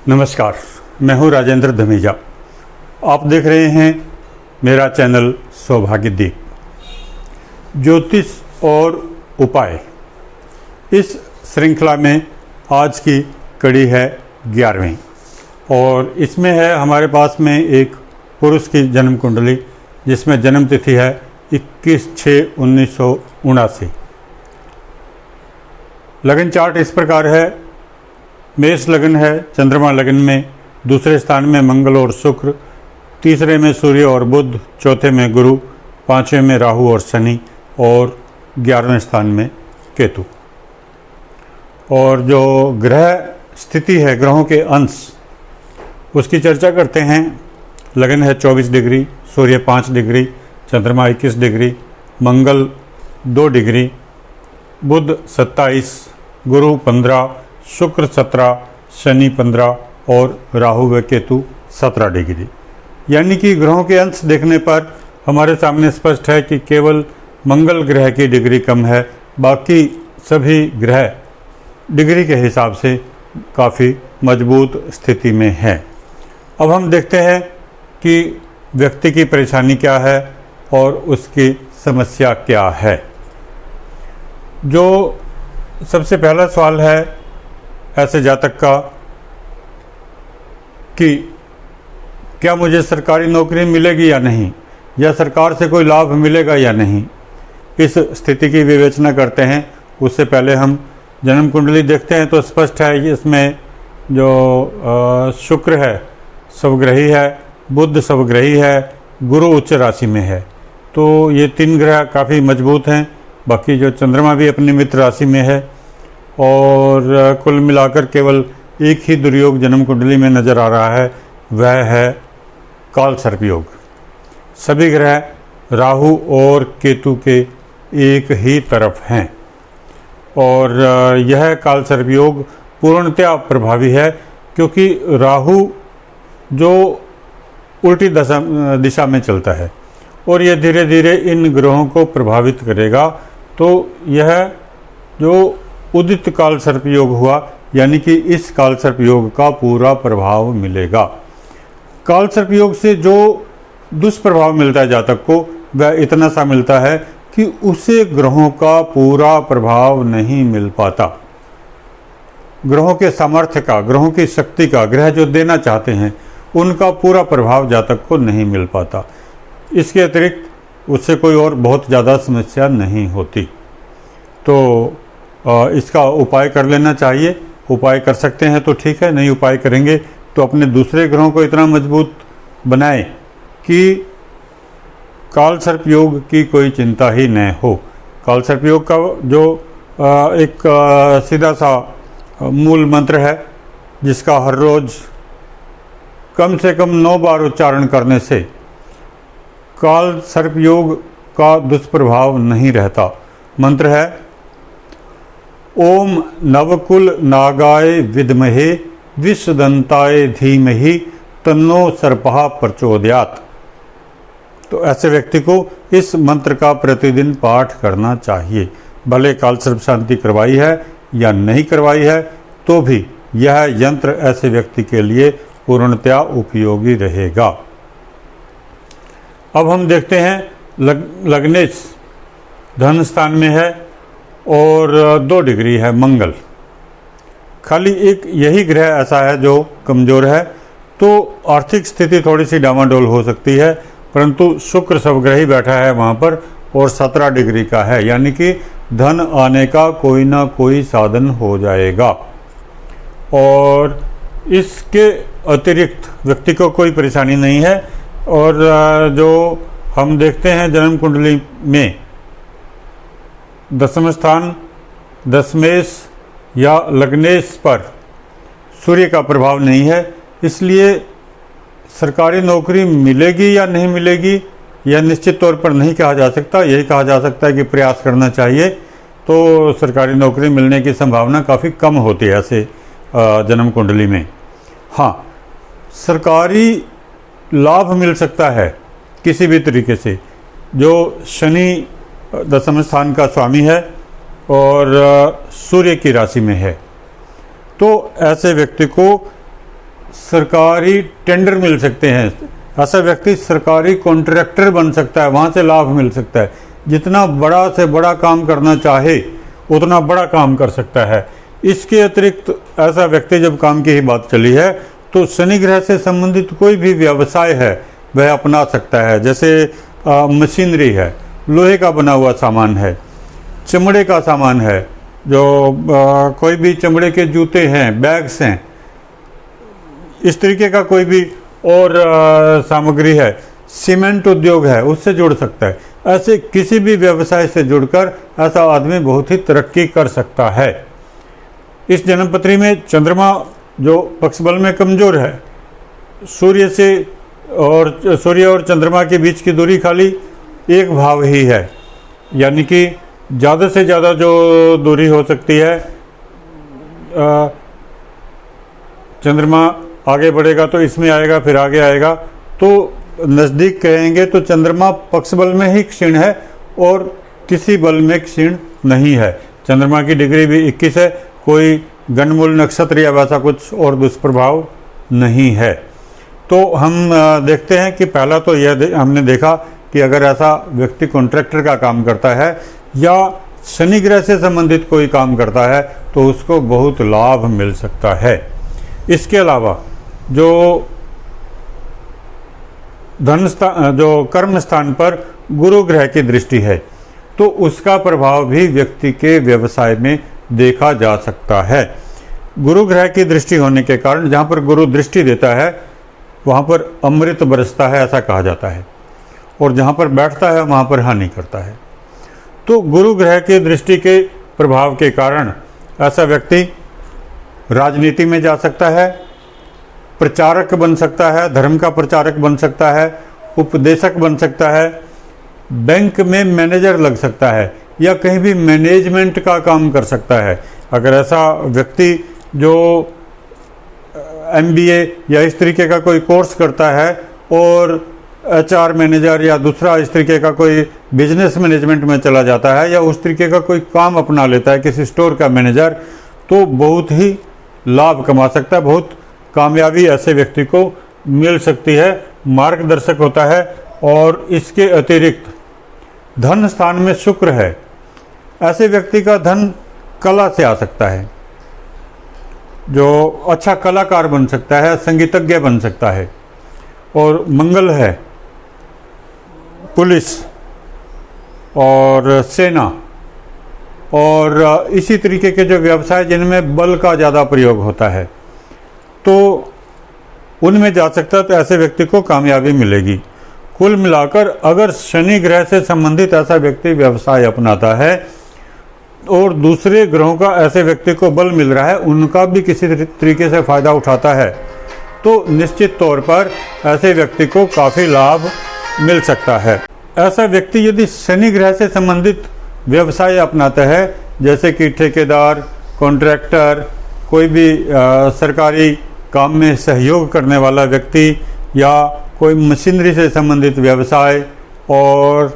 नमस्कार, मैं हूं राजेंद्र धमीजा। आप देख रहे हैं मेरा चैनल सौभाग्य दीप। ज्योतिष और उपाय, इस श्रृंखला में आज की कड़ी है 11वीं और इसमें है हमारे पास में एक पुरुष की जन्म कुंडली जिसमें जन्म तिथि है 21/6/1979। लगन चार्ट इस प्रकार है। मेष लगन है, चंद्रमा लगन में, दूसरे स्थान में मंगल और शुक्र, तीसरे में सूर्य और बुध, चौथे में गुरु, पांचवें में राहु और शनि और 11वें स्थान में केतु। और जो ग्रह स्थिति है, ग्रहों के अंश, उसकी चर्चा करते हैं। लगन है 24 डिग्री, सूर्य 5 डिग्री, चंद्रमा 21 डिग्री, मंगल 2 डिग्री, बुध 27, गुरु 15, शुक्र 17, शनि 15 और राहु व केतु 17 डिग्री। यानी कि ग्रहों के अंश देखने पर हमारे सामने स्पष्ट है कि केवल मंगल ग्रह की डिग्री कम है, बाकी सभी ग्रह डिग्री के हिसाब से काफ़ी मजबूत स्थिति में है। अब हम देखते हैं कि व्यक्ति की परेशानी क्या है और उसकी समस्या क्या है। जो सबसे पहला सवाल है ऐसे जातक का कि क्या मुझे सरकारी नौकरी मिलेगी या नहीं, या सरकार से कोई लाभ मिलेगा या नहीं, इस स्थिति की विवेचना करते हैं। उससे पहले हम जन्म कुंडली देखते हैं तो स्पष्ट है कि इसमें जो शुक्र है स्वग्रही है, बुध स्वग्रही है, गुरु उच्च राशि में है, तो ये 3 ग्रह काफ़ी मजबूत हैं। बाकी जो चंद्रमा भी अपनी मित्र राशि में है और कुल मिलाकर केवल एक ही दुर्योग जन्म कुंडली में नज़र आ रहा है, वह है काल सर्प योग। सभी ग्रह राहु और केतु के एक ही तरफ हैं और यह काल सर्प योग पूर्णतया प्रभावी है, क्योंकि राहु जो उल्टी दिशा में चलता है और यह धीरे धीरे इन ग्रहों को प्रभावित करेगा। तो यह जो उदित काल सर्प योग हुआ, यानी कि इस काल सर्प योग का पूरा प्रभाव मिलेगा। काल सर्प योग से जो दुष्प्रभाव मिलता है जातक को, वह इतना सा मिलता है कि उसे ग्रहों का पूरा प्रभाव नहीं मिल पाता। ग्रहों के सामर्थ्य का, ग्रहों की शक्ति का, ग्रह जो देना चाहते हैं उनका पूरा प्रभाव जातक को नहीं मिल पाता। इसके अतिरिक्त उससे कोई और बहुत ज़्यादा समस्या नहीं होती। तो इसका उपाय कर लेना चाहिए। उपाय कर सकते हैं तो ठीक है, नहीं उपाय करेंगे तो अपने दूसरे ग्रहों को इतना मजबूत बनाएं कि काल सर्प योग की कोई चिंता ही न हो। काल सर्प योग का जो एक सीधा सा मूल मंत्र है, जिसका हर रोज़ कम से कम 9 बार उच्चारण करने से काल सर्प योग का दुष्प्रभाव नहीं रहता। मंत्र है ओम नवकुल नागाय विद्महे विषदंताय धीमहि तन्नो सर्पः प्रचोदयात्। तो ऐसे व्यक्ति को इस मंत्र का प्रतिदिन पाठ करना चाहिए। भले काल सर्प शांति करवाई है या नहीं करवाई है, तो भी यह यंत्र ऐसे व्यक्ति के लिए पूर्णतया उपयोगी रहेगा। अब हम देखते हैं लग्नेश धन स्थान में है और 2 डिग्री है मंगल। खाली एक यही ग्रह ऐसा है जो कमज़ोर है, तो आर्थिक स्थिति थोड़ी सी डामाडोल हो सकती है, परंतु शुक्र स्वग्रही बैठा है वहाँ पर और 17 डिग्री का है, यानी कि धन आने का कोई ना कोई साधन हो जाएगा। और इसके अतिरिक्त व्यक्ति को कोई परेशानी नहीं है। और जो हम देखते हैं जन्म कुंडली में दसम स्थान, दशमेश या लग्नेश पर सूर्य का प्रभाव नहीं है, इसलिए सरकारी नौकरी मिलेगी या नहीं मिलेगी यह निश्चित तौर पर नहीं कहा जा सकता। यही कहा जा सकता है कि प्रयास करना चाहिए। तो सरकारी नौकरी मिलने की संभावना काफ़ी कम होती है ऐसे जन्म कुंडली में। हाँ, सरकारी लाभ मिल सकता है किसी भी तरीके से। जो शनि दसम स्थान का स्वामी है और सूर्य की राशि में है, तो ऐसे व्यक्ति को सरकारी टेंडर मिल सकते हैं, ऐसा व्यक्ति सरकारी कॉन्ट्रैक्टर बन सकता है, वहाँ से लाभ मिल सकता है। जितना बड़ा से बड़ा काम करना चाहे उतना बड़ा काम कर सकता है। इसके अतिरिक्त ऐसा व्यक्ति, जब काम की ही बात चली है, तो शनि ग्रह से संबंधित कोई भी व्यवसाय है वह अपना सकता है। जैसे मशीनरी है, लोहे का बना हुआ सामान है, चमड़े का सामान है, जो कोई भी चमड़े के जूते हैं, बैग्स हैं, इस तरीके का कोई भी और सामग्री है, सीमेंट उद्योग है, उससे जुड़ सकता है। ऐसे किसी भी व्यवसाय से जुड़कर ऐसा आदमी बहुत ही तरक्की कर सकता है। इस जन्मपत्री में चंद्रमा जो पक्ष बल में कमज़ोर है, सूर्य और चंद्रमा के बीच की दूरी खाली एक भाव ही है, यानी कि ज़्यादा से ज़्यादा जो दूरी हो सकती है, चंद्रमा आगे बढ़ेगा तो इसमें आएगा, फिर आगे आएगा, तो नज़दीक कहेंगे तो चंद्रमा पक्ष बल में ही क्षीण है और किसी बल में क्षीण नहीं है। चंद्रमा की डिग्री भी 21 है, कोई गणमूल नक्षत्र या वैसा कुछ और दुष्प्रभाव नहीं है। तो हम देखते हैं कि पहला तो यह हमने देखा कि अगर ऐसा व्यक्ति कॉन्ट्रैक्टर का काम करता है या शनि ग्रह से संबंधित कोई काम करता है तो उसको बहुत लाभ मिल सकता है। इसके अलावा जो जो कर्म स्थान पर गुरु ग्रह की दृष्टि है तो उसका प्रभाव भी व्यक्ति के व्यवसाय में देखा जा सकता है। गुरु ग्रह की दृष्टि होने के कारण जहाँ पर गुरु दृष्टि देता है वहाँ पर अमृत बरसता है, ऐसा कहा जाता है, और जहाँ पर बैठता है वहाँ पर हानि करता है। तो गुरु ग्रह की दृष्टि के प्रभाव के कारण ऐसा व्यक्ति राजनीति में जा सकता है, प्रचारक बन सकता है, धर्म का प्रचारक बन सकता है, उपदेशक बन सकता है, बैंक में मैनेजर लग सकता है या कहीं भी मैनेजमेंट का काम कर सकता है। अगर ऐसा व्यक्ति जो MBA या इस तरीके का कोई कोर्स करता है और HR मैनेजर या दूसरा इस तरीके का कोई बिजनेस मैनेजमेंट में चला जाता है या उस तरीके का कोई काम अपना लेता है, किसी स्टोर का मैनेजर, तो बहुत ही लाभ कमा सकता है, बहुत कामयाबी ऐसे व्यक्ति को मिल सकती है, मार्गदर्शक होता है। और इसके अतिरिक्त धन स्थान में शुक्र है, ऐसे व्यक्ति का धन कला से आ सकता है, जो अच्छा कलाकार बन सकता है, संगीतज्ञ बन सकता है। और मंगल है, पुलिस और सेना और इसी तरीके के जो व्यवसाय जिनमें बल का ज़्यादा प्रयोग होता है तो उनमें जा सकता है, तो ऐसे व्यक्ति को कामयाबी मिलेगी। कुल मिलाकर अगर शनि ग्रह से संबंधित ऐसा व्यक्ति व्यवसाय अपनाता है और दूसरे ग्रहों का ऐसे व्यक्ति को बल मिल रहा है, उनका भी किसी तरीके से फ़ायदा उठाता है, तो निश्चित तौर पर ऐसे व्यक्ति को काफ़ी लाभ मिल सकता है। ऐसा व्यक्ति यदि शनि ग्रह से संबंधित व्यवसाय अपनाता है, जैसे कि ठेकेदार, कॉन्ट्रैक्टर, कोई भी सरकारी काम में सहयोग करने वाला व्यक्ति या कोई मशीनरी से संबंधित व्यवसाय और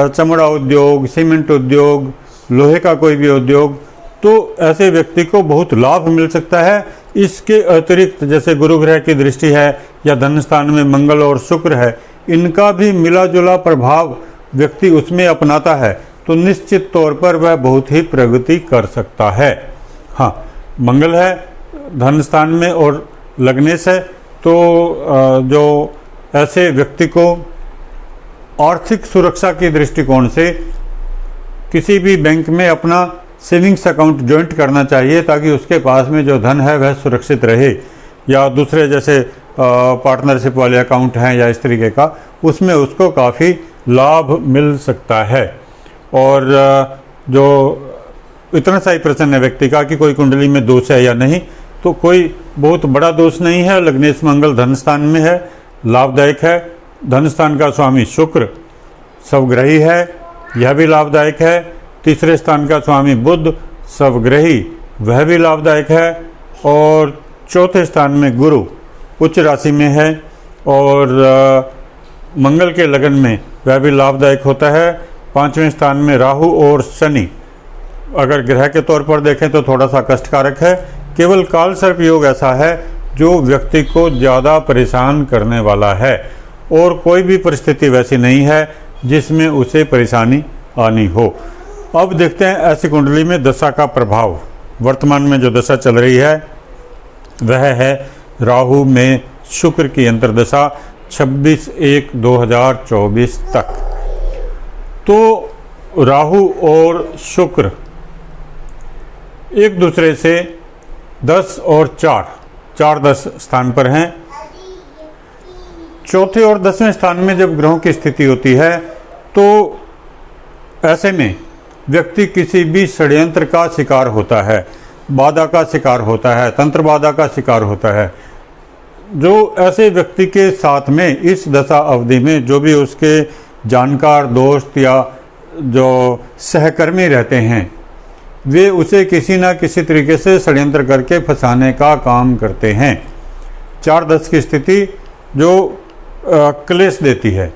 चमड़ा उद्योग, सीमेंट उद्योग, लोहे का कोई भी उद्योग, तो ऐसे व्यक्ति को बहुत लाभ मिल सकता है। इसके अतिरिक्त जैसे गुरु ग्रह की दृष्टि है या धन स्थान में मंगल और शुक्र है, इनका भी मिला जुला प्रभाव व्यक्ति उसमें अपनाता है तो निश्चित तौर पर वह बहुत ही प्रगति कर सकता है। हाँ, मंगल है धन स्थान में और लग्नेश है, तो जो ऐसे व्यक्ति को आर्थिक सुरक्षा की दृष्टिकोण से किसी भी बैंक में अपना सेविंग्स अकाउंट जॉइंट करना चाहिए ताकि उसके पास में जो धन है वह सुरक्षित रहे, या दूसरे जैसे पार्टनरशिप वाले अकाउंट हैं या इस तरीके का, उसमें उसको काफ़ी लाभ मिल सकता है। और जो इतना सा ही प्रश्न है व्यक्ति का कि कोई कुंडली में दोष है या नहीं, तो कोई बहुत बड़ा दोष नहीं है। लग्नेश मंगल धन स्थान में है, लाभदायक है। धन स्थान का स्वामी शुक्र स्वग्रही है, यह भी लाभदायक है। तीसरे स्थान का स्वामी बुध स्वग्रही, वह भी लाभदायक है। और चौथे स्थान में गुरु उच्च राशि में है और मंगल के लगन में वह भी लाभदायक होता है। पांचवें स्थान में राहु और शनि अगर ग्रह के तौर पर देखें तो थोड़ा सा कष्टकारक है। केवल काल सर्प योग ऐसा है जो व्यक्ति को ज़्यादा परेशान करने वाला है, और कोई भी परिस्थिति वैसी नहीं है जिसमें उसे परेशानी आनी हो। अब देखते हैं ऐसी कुंडली में दशा का प्रभाव। वर्तमान में जो दशा चल रही है वह है राहु में शुक्र की अंतर्दशा 26/1/2024 तक। तो राहु और शुक्र एक दूसरे से 10 और 4-10 स्थान पर हैं। चौथे और 10वें स्थान में जब ग्रहों की स्थिति होती है तो ऐसे में व्यक्ति किसी भी षड्यंत्र का शिकार होता है, बाधा का शिकार होता है, तंत्र बाधा का शिकार होता है। जो ऐसे व्यक्ति के साथ में इस दशा अवधि में जो भी उसके जानकार, दोस्त या जो सहकर्मी रहते हैं, वे उसे किसी न किसी तरीके से षड्यंत्र करके फंसाने का काम करते हैं। 4-10 की स्थिति जो क्लेश देती है।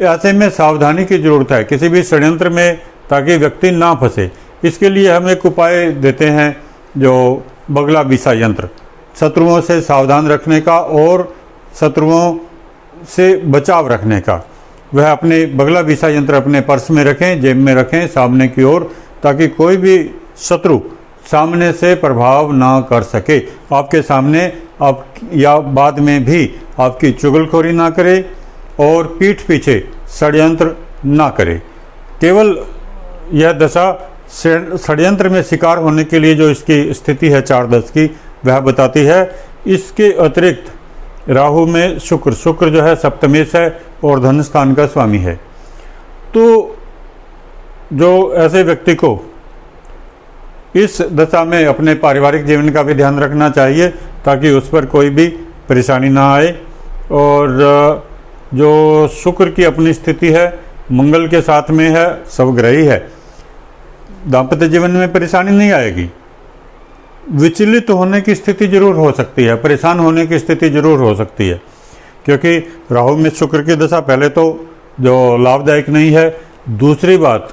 ऐसे में सावधानी की ज़रूरत है किसी भी षड्यंत्र में, ताकि व्यक्ति ना फंसे। इसके लिए हम एक उपाय देते हैं, जो बगला बीसा यंत्र, शत्रुओं से सावधान रखने का और शत्रुओं से बचाव रखने का। वह अपने बगला बीसा यंत्र अपने पर्स में रखें, जेब में रखें, सामने की ओर, ताकि कोई भी शत्रु सामने से प्रभाव ना कर सके। आपके सामने आप या बाद में भी आपकी चुगलखोरी ना करे और पीठ पीछे षड्यंत्र ना करे। केवल यह दशा षड्यंत्र में शिकार होने के लिए जो इसकी स्थिति है 4-10 की, वह बताती है। इसके अतिरिक्त राहु में शुक्र जो है सप्तमेश है और धन स्थान का स्वामी है। तो जो ऐसे व्यक्ति को इस दशा में अपने पारिवारिक जीवन का भी ध्यान रखना चाहिए, ताकि उस पर कोई भी परेशानी ना आए। और जो शुक्र की अपनी स्थिति है, मंगल के साथ में है, स्वग्रही है, दाम्पत्य जीवन में परेशानी नहीं आएगी। विचलित होने की स्थिति जरूर हो सकती है, परेशान होने की स्थिति जरूर हो सकती है, क्योंकि राहु में शुक्र की दशा पहले तो जो लाभदायक नहीं है। दूसरी बात,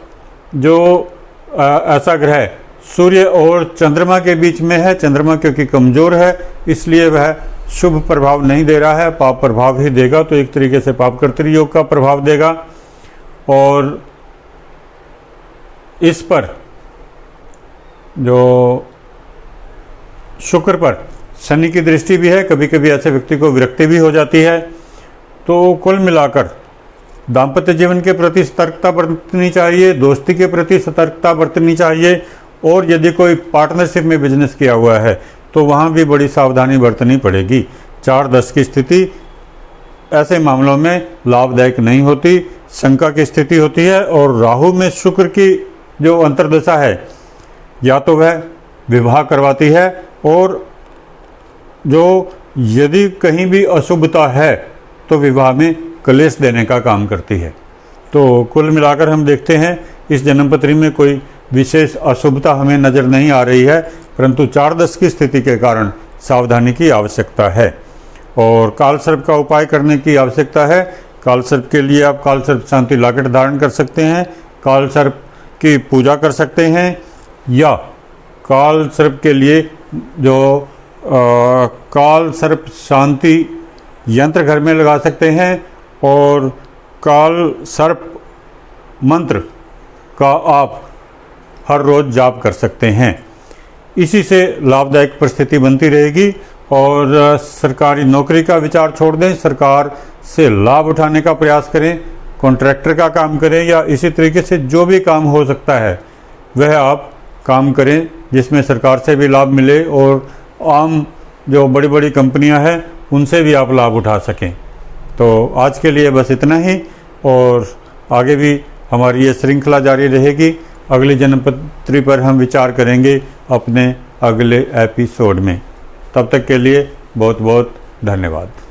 जो ऐसा ग्रह सूर्य और चंद्रमा के बीच में है, चंद्रमा क्योंकि कमज़ोर है, इसलिए वह शुभ प्रभाव नहीं दे रहा है, पाप प्रभाव ही देगा। तो एक तरीके से पाप कर्तृ योग का प्रभाव देगा। और इस पर जो शुक्र पर शनि की दृष्टि भी है, कभी कभी ऐसे व्यक्ति को विरक्ति भी हो जाती है। तो कुल मिलाकर दाम्पत्य जीवन के प्रति सतर्कता बरतनी चाहिए, दोस्ती के प्रति सतर्कता बरतनी चाहिए, और यदि कोई पार्टनरशिप में बिजनेस किया हुआ है तो वहाँ भी बड़ी सावधानी बरतनी पड़ेगी। 4-10 की स्थिति ऐसे मामलों में लाभदायक नहीं होती, शंका की स्थिति होती है। और राहु में शुक्र की जो अंतर्दशा है, या तो वह विवाह करवाती है, और जो यदि कहीं भी अशुभता है तो विवाह में क्लेश देने का काम करती है। तो कुल मिलाकर हम देखते हैं इस जन्मपत्री में कोई विशेष अशुभता हमें नज़र नहीं आ रही है, परंतु 4-10 की स्थिति के कारण सावधानी की आवश्यकता है और काल सर्प का उपाय करने की आवश्यकता है। काल सर्प के लिए आप काल सर्प शांति लॉकेट धारण कर सकते हैं, काल सर्प की पूजा कर सकते हैं, या काल सर्प के लिए जो काल सर्प शांति यंत्र घर में लगा सकते हैं, और काल सर्प मंत्र का आप हर रोज़ जाप कर सकते हैं। इसी से लाभदायक परिस्थिति बनती रहेगी। और सरकारी नौकरी का विचार छोड़ दें, सरकार से लाभ उठाने का प्रयास करें, कॉन्ट्रैक्टर का काम करें, या इसी तरीके से जो भी काम हो सकता है वह आप काम करें जिसमें सरकार से भी लाभ मिले और आम जो बड़ी बड़ी कंपनियां हैं उनसे भी आप लाभ उठा सकें। तो आज के लिए बस इतना ही, और आगे भी हमारी ये श्रृंखला जारी रहेगी। अगली जन्मपत्री पर हम विचार करेंगे अपने अगले एपिसोड में। तब तक के लिए बहुत बहुत धन्यवाद।